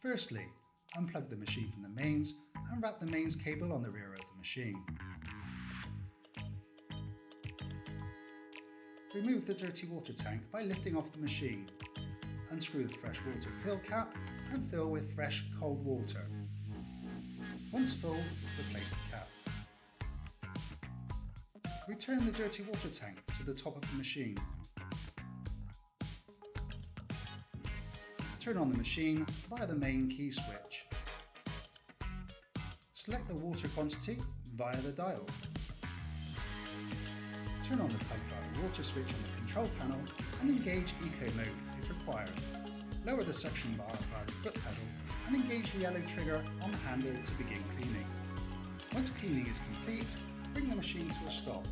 Firstly, unplug the machine from the mains and wrap the mains cable on the rear of the machine. Remove the dirty water tank by lifting off the machine. Unscrew the fresh water fill cap and fill with fresh cold water. Once full, replace the cap. Return the dirty water tank to the top of the machine. Turn on the machine via the main key switch. Select the water quantity via the dial. Turn on the pump via the water switch on the control panel and engage Eco mode if required. Lower the suction bar via the foot pedal and engage the yellow trigger on the handle to begin cleaning. Once cleaning is complete, bring the machine to a stop.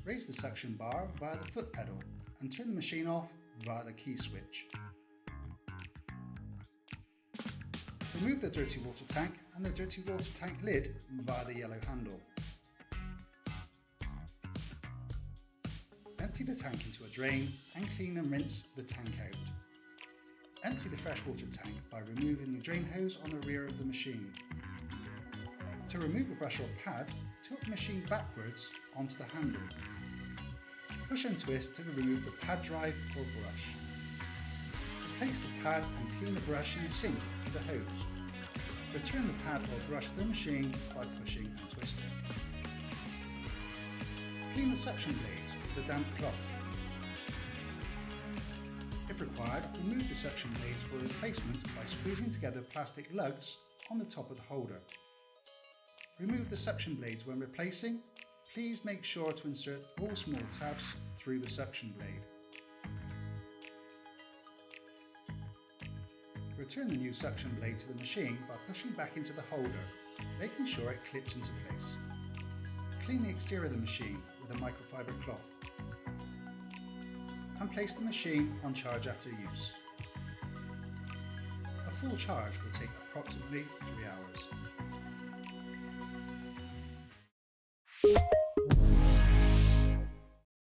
Raise the suction bar via the foot pedal and turn the machine off via the key switch. Remove the dirty water tank and the dirty water tank lid via the yellow handle. Empty the tank into a drain and clean and rinse the tank out. Empty the freshwater tank by removing the drain hose on the rear of the machine. To remove a brush or pad, tilt the machine backwards onto the handle. Push and twist to remove the pad drive or brush. Replace the pad and clean the brush in sync with the hose. Return the pad or brush to the machine by pushing and twisting. Clean the suction blades with a damp cloth. If required, remove the suction blades for replacement by squeezing together plastic lugs on the top of the holder. Remove the suction blades when replacing. Please make sure to insert all small tabs through the suction blade. Return the new suction blade to the machine by pushing back into the holder, making sure it clips into place. Clean the exterior of the machine with a microfiber cloth and place the machine on charge after use. A full charge will take approximately 3 hours.